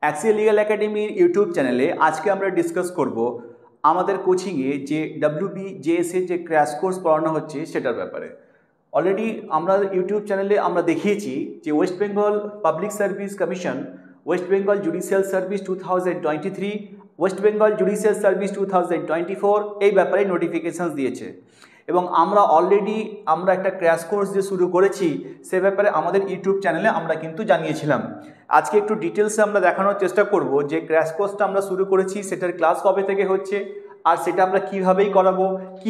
Axial legal একাডেমির YouTube চ্যানেলে আজকে আমরা ডিসকাস করব আমাদের কোচিংয়ে যে WBJS-এর যে ক্র্যাশ কোর্স পড়ানো হচ্ছে সেটার ব্যাপারে। অলরেডি আমরা ইউটিউব চ্যানেলে আমরা দেখিয়েছি যে West Bengal public service commission, West Bengal judicial service 2023, West Bengal judicial service 2024 এই ব্যাপারে নোটিফিকেশানস দিয়েছে এবং আমরা অলরেডি একটা ক্র্যাশ কোর্স যে শুরু করেছি সে ব্যাপারে আমাদের ইউটিউব চ্যানেলে আমরা কিন্তু জানিয়েছিলাম। আজকে একটু ডিটেলসে আমরা দেখানোর চেষ্টা করব যে ক্র্যাশ কোর্সটা আমরা শুরু করেছি সেটার ক্লাস কবে থেকে হচ্ছে আর সেটা আমরা কীভাবেই করাবো,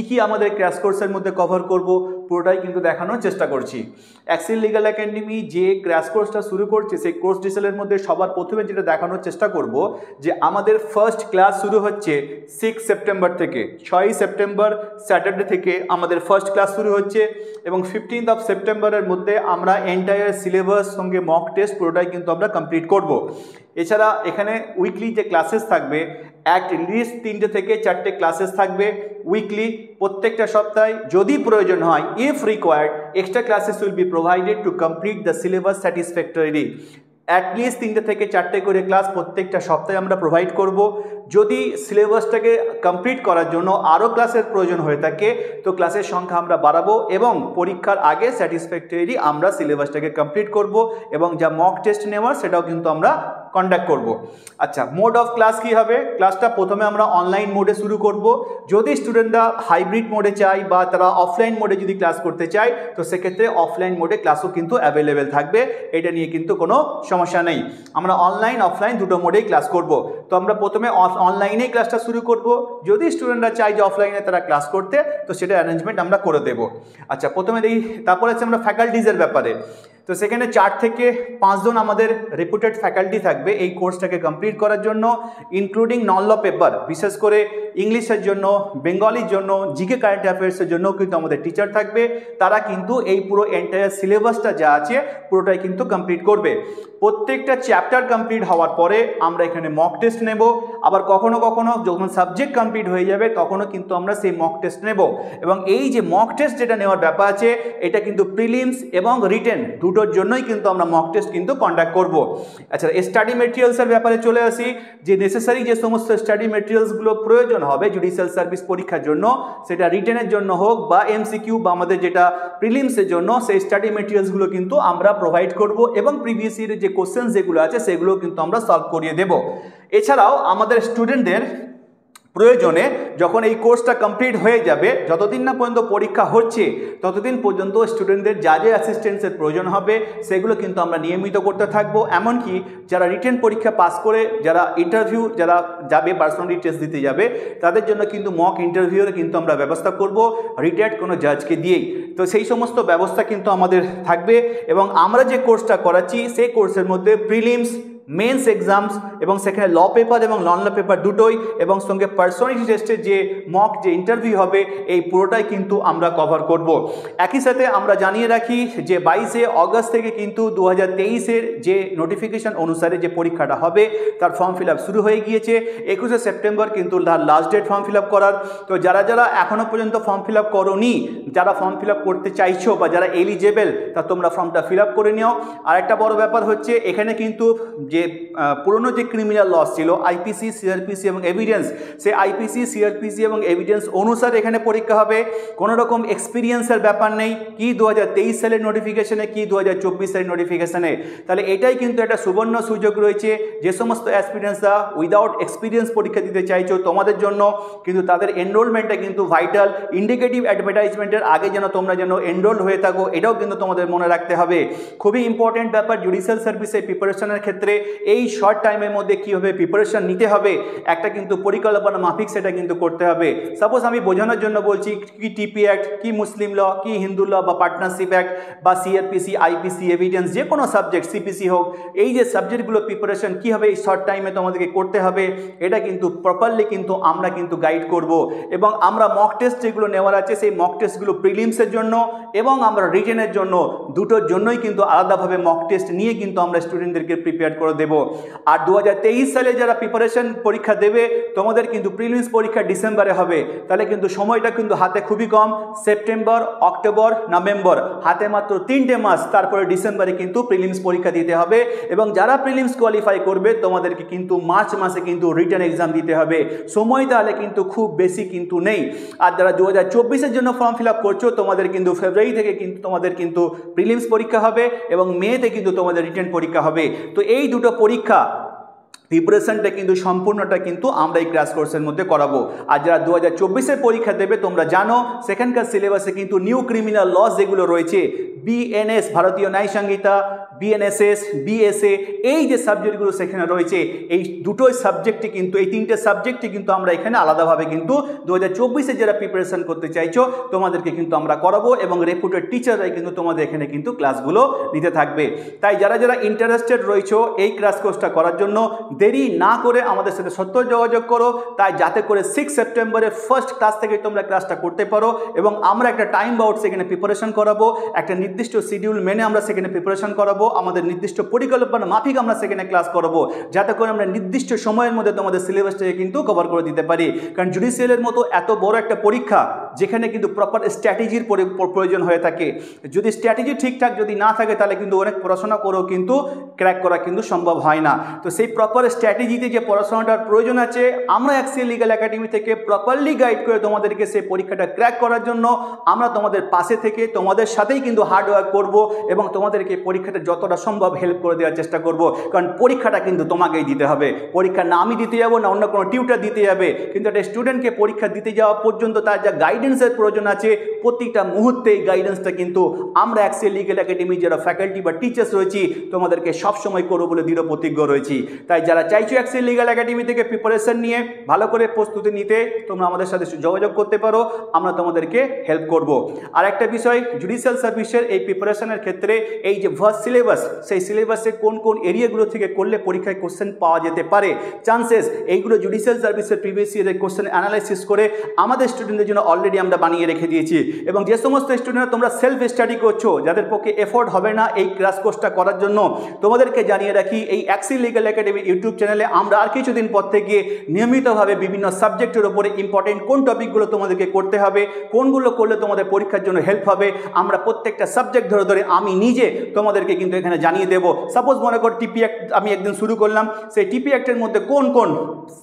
কি আমাদের ক্র্যাশ কোর্সের মধ্যে কভার করব, পুরোটাই কিন্তু দেখানোর চেষ্টা করছি। অ্যাক্সিয়াল লিগাল একাডেমি যে ক্র্যাশ কোর্সটা শুরু করছে সেই কোর্স ডিটেলের মধ্যে সবার প্রথমে যেটা দেখানোর চেষ্টা করব যে আমাদের ফার্স্ট ক্লাস শুরু হচ্ছে 6 সেপ্টেম্বর থেকে। 6 সেপ্টেম্বর স্যাটারডে থেকে আমাদের ফার্স্ট ক্লাস শুরু হচ্ছে এবং 15 সেপ্টেম্বরের মধ্যে আমরা এন্টায়ার সিলেবাস সঙ্গে মক টেস্ট পুরোটাই কিন্তু আমরা কমপ্লিট করব। এছাড়া এখানে উইকলি যে ক্লাসেস থাকবে লিস্ট 3টে থেকে 4টে ক্লাসেস থাকবে উইকলি প্রত্যেকটা সপ্তাহে। যদি প্রয়োজন হয় if required extra classes will be provided to complete the syllabus satisfactorily. At least 3টে থেকে 4টে করে ক্লাস প্রত্যেকটা সপ্তাহে আমরা প্রোভাইড করব। যদি সিলেবাসটাকে কমপ্লিট করার জন্য আরও ক্লাসের প্রয়োজন হয়ে থাকে তো ক্লাসের সংখ্যা আমরা বাড়াবো এবং পরীক্ষার আগে স্যাটিসফ্যাক্টরি আমরা সিলেবাসটাকে কমপ্লিট করব এবং যা মক টেস্ট নেওয়ার সেটাও কিন্তু আমরা কন্ডাক্ট করব। আচ্ছা, মোড অফ ক্লাস কী হবে? ক্লাসটা প্রথমে আমরা অনলাইন মোডে শুরু করব। যদি স্টুডেন্টরা হাইব্রিড মোডে চায় বা তারা অফলাইন মোডে যদি ক্লাস করতে চায় তো সেক্ষেত্রে অফলাইন মোডে ক্লাসও কিন্তু অ্যাভেলেবেল থাকবে, এটা নিয়ে কিন্তু কোনো সমস্যা নেই। আমরা অনলাইন অফলাইন দুটো মোডেই ক্লাস করব। তো আমরা প্রথমে অনলাইনেই ক্লাসটা শুরু করব। যদি স্টুডেন্টরা চায় যে অফলাইনে তারা ক্লাস করতে তো সেটা অ্যারেঞ্জমেন্ট আমরা করে দেব। আচ্ছা, প্রথমে দেখি, তারপরে আছে আমরা ফ্যাকাল্টিজের ব্যাপারে। তো সেখানে 4 থেকে 5 জন আমাদের রেপুটেড ফ্যাকাল্টি থাকবে এই কোর্সটাকে কমপ্লিট করার জন্য, ইনক্লুডিং নন ল পেপার, বিশেষ করে ইংলিশের জন্য, বেঙ্গলির জন্য, জিকে কারেন্ট অ্যাফেয়ার্সের জন্য কিন্তু আমাদের টিচার থাকবে। তারা কিন্তু এই পুরো এন্টায়ার সিলেবাসটা যা আছে পুরোটাই কিন্তু কমপ্লিট করবে। প্রত্যেকটা চ্যাপ্টার কমপ্লিট হওয়ার পরে আমরা এখানে মক টেস্ট নেব। আবার কখনো কখনো যখন সাবজেক্ট কমপ্লিট হয়ে যাবে তখনও কিন্তু আমরা সেই মক টেস্ট নেব। এবং এই যে মক টেস্ট যেটা নেওয়ার ব্যাপার আছে এটা কিন্তু প্রিলিমস এবং রিটেন দুটোর জন্যই কিন্তু আমরা মক টেস্ট কিন্তু কন্ডাক্ট করব। আচ্ছা, স্টাডি মেটেরিয়ালসের ব্যাপারে চলে আসি। যে নেসেসারি যে সমস্ত স্টাডি মেটেরিয়ালসগুলো প্রয়োজন হবে জুডিশিয়াল সার্ভিস পরীক্ষার জন্য, সেটা রিটেনের জন্য হোক বা MCQ বা আমাদের যেটা প্রিলিমসের জন্য, সেই স্টাডি মেটেরিয়ালসগুলো কিন্তু আমরা প্রোভাইড করব এবং প্রিভিয়াস ইয়ারের যে কোশ্চেন যেগুলো আছে সেগুলো কিন্তু আমরা সলভ করিয়ে দেব। এছাড়াও আমাদের স্টুডেন্টদের প্রয়োজনে যখন এই কোর্সটা কমপ্লিট হয়ে যাবে, যতদিন না পর্যন্ত পরীক্ষা হচ্ছে ততদিন পর্যন্ত স্টুডেন্টদের যা যে অ্যাসিস্ট্যান্সের প্রয়োজন হবে সেগুলো কিন্তু আমরা নিয়মিত করতে থাকবো। এমনকি যারা রিটেন পরীক্ষা পাস করে যারা ইন্টারভিউ যারা যাবে, পার্সোনালি টেস্ট দিতে যাবে, তাদের জন্য কিন্তু মক ইন্টারভিউর কিন্তু আমরা ব্যবস্থা করব রিটায়ার্ড কোনো জাজকে দিয়েই। তো সেই সমস্ত ব্যবস্থা কিন্তু আমাদের থাকবে এবং আমরা যে কোর্সটা করাচ্ছি সেই কোর্সের মধ্যে প্রিলিমস, মেন্স এক্সামস এবং সেখানে ল পেপার এবং নন ল পেপার দুটোই এবং সঙ্গে পার্সোনালিটি টেস্টের যে মক যে ইন্টারভিউ হবে এই পুরোটাই কিন্তু আমরা কভার করব। একই সাথে আমরা জানিয়ে রাখি যে 22 অগস্ট থেকে কিন্তু 2023-এর যে নোটিফিকেশন অনুসারে যে পরীক্ষাটা হবে তার ফর্ম ফিল আপ শুরু হয়ে গিয়েছে। 21 সেপ্টেম্বর কিন্তু তার last date form fill up করার। তো যারা এখনও পর্যন্ত ফর্ম ফিল আপ করোনি, যারা ফর্ম ফিল আপ করতে চাইছো বা যারা এলিজেবল তা তোমরা ফর্মটা ফিল আপ করে নিও। আর একটা বড় ব্যাপার হচ্ছে এখানে কিন্তু যে পুরনো যে ক্রিমিনাল লস ছিল IPC, CRPC এবং এভিডেন্স, সেই IPC, CRPC এবং এভিডেন্স অনুসারে এখানে পরীক্ষা হবে। কোনো রকম এক্সপিরিয়েন্সের ব্যাপার নেই, কি 2023 সালের নোটিফিকেশনে কি 2024 সালের নোটিফিকেশনে। তাহলে এটাই কিন্তু একটা সুবর্ণ সুযোগ রয়েছে যে সমস্ত অ্যাসপিরেন্টসরা উইদাউট এক্সপিরিয়েন্স পরীক্ষা দিতে চাইছো তোমাদের জন্য কিন্তু তাদের এনরোলমেন্টটা কিন্তু ভাইটাল। ইন্ডিকেটিভ অ্যাডভার্টাইজমেন্টের আগে তোমরা এনরোল হয়ে থাকো, এটাও কিন্তু তোমাদের মনে রাখতে হবে। খুবই ইম্পর্টেন্ট ব্যাপার জুডিশিয়াল সার্ভিসের প্রিপারেশনের ক্ষেত্রে এই শর্ট টাইমের মধ্যে কীভাবে প্রিপারেশন নিতে হবে একটা কিন্তু পরিকল্পনা মাফিক সেটা কিন্তু করতে হবে। সাপোজ আমি বোঝানোর জন্য বলছি কি TP অ্যাক্ট, কি মুসলিম ল, কি হিন্দু ল বা পার্টনারশিপ অ্যাক্ট বা CRPC, IPC, এভিডেন্স, যে কোনো সাবজেক্ট, CPC হোক, এই যে সাবজেক্টগুলো প্রিপারেশন কীভাবে এই শর্ট টাইমে তোমাদেরকে করতে হবে এটা কিন্তু প্রপারলি কিন্তু আমরা কিন্তু গাইড করব। এবং আমরা মক টেস্ট যেগুলো নেওয়ার আছে সেই মক টেস্টগুলো প্রিলিমসের জন্য এবং আমরা রিটেনের জন্য দুটোর জন্যই কিন্তু আলাদাভাবে মক টেস্ট নিয়ে কিন্তু আমরা স্টুডেন্টদেরকে প্রিপেয়ার করে দেব। আর 2023 সালে যারা প্রিপারেশন পরীক্ষা দেবে তোমাদের কিন্তু প্রিলিমস পরীক্ষা ডিসেম্বরে হবে, তাহলে কিন্তু সময়টা কিন্তু হাতে খুবই কম। সেপ্টেম্বর, অক্টোবর, নভেম্বর, হাতে মাত্র 3টে মাস, তারপরে ডিসেম্বরে কিন্তু প্রিলিমস পরীক্ষা দিতে হবে। এবং যারা প্রিলিমস কোয়ালিফাই করবে তোমাদেরকে কিন্তু মার্চ মাসে কিন্তু রিটেন এক্সাম দিতে হবে। সময় তাহলে কিন্তু খুব বেশি কিন্তু নেই। আর যারা 2024-এর জন্য ফর্ম ফিল আপ করছো তোমাদের কিন্তু ফেব্রুয়ারি থেকে কিন্তু তোমাদের কিন্তু প্রিলিমস পরীক্ষা হবে এবং মেতে কিন্তু তোমাদের রিটেন পরীক্ষা হবে। তো এই দুটো পরীক্ষা প্রিপারেশনটা কিন্তু সম্পূর্ণটা কিন্তু আমরা এই ক্র্যাশ কোর্সের মধ্যে করাবো। আর যারা 2024-এর পরীক্ষা দেবে তোমরা জানো সেখানকার সিলেবাসে কিন্তু নিউ ক্রিমিনাল লস যেগুলো রয়েছে, বিএনএস ভারতীয় ন্যায় সংহিতা, বিএনএসএস, বিএসএ, এই যে সাবজেক্টগুলো সেখানে রয়েছে এই দুটোই সাবজেক্টে কিন্তু এই 3টে সাবজেক্টে কিন্তু আমরা এখানে আলাদাভাবে কিন্তু 2024-এ যারা প্রিপারেশন করতে চাইছো তোমাদেরকে কিন্তু আমরা করাবো এবং রেপুটেড টিচাররাই কিন্তু তোমাদের এখানে কিন্তু ক্লাসগুলো নিতে থাকবে। তাই যারা যারা ইন্টারেস্টেড রয়েছো এই ক্লাস কোর্সটা করার জন্য দেরি না করে আমাদের সাথে সত্ত্বর যোগাযোগ করো, তাই যাতে করে 6 সেপ্টেম্বরে ফার্স্ট ক্লাস থেকে তোমরা ক্লাসটা করতে পারো এবং আমরা একটা টাইম বাউট সেখানে প্রিপারেশন করাবো, একটা নির্দিষ্ট শিডিউল মেনে আমরা সেখানে প্রিপারেশন করাবো, আমাদের নির্দিষ্ট পরিকল্পনা মাফিক আমরা সেখানে ক্লাস করাবো, যাতে করে আমরা নির্দিষ্ট সময়ের মধ্যে তোমাদের সিলেবাসটাকে কিন্তু কভার করে দিতে পারি। কারণ জুডিশিয়ালের মতো এত বড় একটা পরীক্ষা যেখানে কিন্তু প্রপার স্ট্র্যাটেজির প্রয়োজন হয়ে থাকে, যদি স্ট্র্যাটেজি ঠিকঠাক যদি না থাকে তাহলে কিন্তু অনেক পড়াশোনা করেও কিন্তু ক্র্যাক করা কিন্তু সম্ভব হয় না। তো সেই প্রপার স্ট্র্যাটেজিতে যে পড়াশোনাটার প্রয়োজন আছে আমরা অ্যাক্সিয়াল লিগ্যাল একাডেমি থেকে প্রপারলি গাইড করে তোমাদেরকে সেই পরীক্ষাটা ক্র্যাক করার জন্য আমরা তোমাদের পাশে থেকে তোমাদের সাথেই কিন্তু হার্ড ওয়ার্ক করবো এবং তোমাদেরকে পরীক্ষাটা যতটা সম্ভব হেল্প করে দেওয়ার চেষ্টা করব। কারণ পরীক্ষাটা কিন্তু তোমাকেই দিতে হবে, পরীক্ষা না আমি দিতে যাবো না অন্য কোনো টিউটার দিতে যাবে, কিন্তু একটা স্টুডেন্টকে পরীক্ষা দিতে যাওয়া পর্যন্ত তার যা গাইডেন্সের প্রয়োজন আছে প্রত্যেকটা মুহূর্তে এই গাইডেন্সটা কিন্তু আমরা অ্যাক্সিয়াল লিগ্যাল একাডেমি যারা ফ্যাকাল্টি বা টিচার্স রয়েছি তোমাদেরকে সবসময় করবো বলে দৃঢ় প্রতিজ্ঞ রয়েছি। তাই যারা চাইছো অ্যাক্সিয়াল লিগ্যাল একাডেমি থেকে প্রিপারেশন নিয়ে ভালো করে প্রস্তুতি নিতে তোমরা আমাদের সাথে যোগাযোগ করতে পারো, আমরা তোমাদেরকে হেল্প করব। আর একটা বিষয়, জুডিশিয়াল সার্ভিসের এই প্রিপারেশনের ক্ষেত্রে এই যে ভার্স্ট সিলেবাস, সেই সিলেবাসে কোন কোন এরিয়াগুলো থেকে করলে পরীক্ষায় কোশ্চেন পাওয়া যেতে পারে, চান্সেস, এইগুলো জুডিশিয়াল সার্ভিসের প্রিভিয়াস ইয়ারের কোশ্চেন অ্যানালাইসিস করে আমাদের স্টুডেন্টদের জন্য অলরেডি আমরা বানিয়ে রেখে দিয়েছি। এবং যে সমস্ত স্টুডেন্টরা তোমরা সেলফ স্টাডি করছো, যাদের পক্ষে এফোর্ড হবে না এই ক্লাস কোর্সটা করার জন্য, তোমাদেরকে জানিয়ে রাখি এই অ্যাক্সিয়াল লিগ্যাল একাডেমি ইউটিউব চ্যানেলে আমরা আর কিছুদিন পর থেকে নিয়মিতভাবে বিভিন্ন সাবজেক্টের উপরে ইম্পর্টেন্ট কোন টপিকগুলো তোমাদেরকে করতে হবে, কোনগুলো করলে তোমাদের পরীক্ষার জন্য হেল্প হবে, আমরা প্রত্যেকটা সাবজেক্ট ধরে ধরে আমি নিজে তোমাদেরকে কিন্তু এখানে জানিয়ে দেবো। সাপোজ মনে কর টিপি অ্যাক্ট আমি একদিন শুরু করলাম, সেই টিপি অ্যাক্টের মধ্যে কোন কোন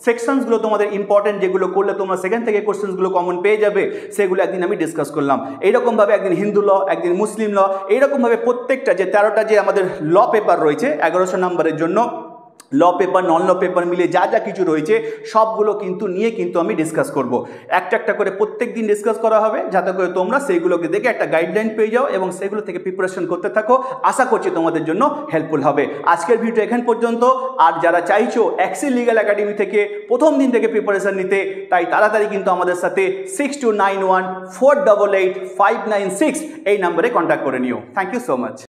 সেকশনসগুলো তোমাদের ইম্পর্টেন্ট, যেগুলো করলে তোমরা সেখান থেকে কোশ্চেন্সগুলো কমন পেয়ে যাবে, সেগুলো একদিন আমি ডিসকাস করলাম। এইরকমভাবে একদিন হিন্দু ল, একদিন মুসলিম ল, এইরকমভাবে প্রত্যেকটা যে 13টা যে আমাদের ল পেপার রয়েছে 1100 নম্বরের জন্য, ল পেপার নন ল পেপার মিলে যা যা কিছু রয়েছে সবগুলো কিন্তু নিয়ে কিন্তু আমি ডিসকাস করব। একটা একটা করে প্রত্যেক দিন ডিসকাস করা হবে, যাতে করে তোমরা সেইগুলোকে দেখে একটা গাইডলাইন পেয়ে যাও এবং সেগুলো থেকে প্রিপারেশন করতে থাকো। আশা করছি তোমাদের জন্য হেল্পফুল হবে। আজকের ভিডিও এখান পর্যন্ত। আর যারা চাইছো অ্যাক্সিয়াল লিগ্যাল একাডেমি থেকে প্রথম দিন থেকে প্রিপারেশন নিতে, তাই তাড়াতাড়ি কিন্তু আমাদের সাথে 6291488596 এই নাম্বারে কন্ট্যাক্ট করে নিও। Thank you so much.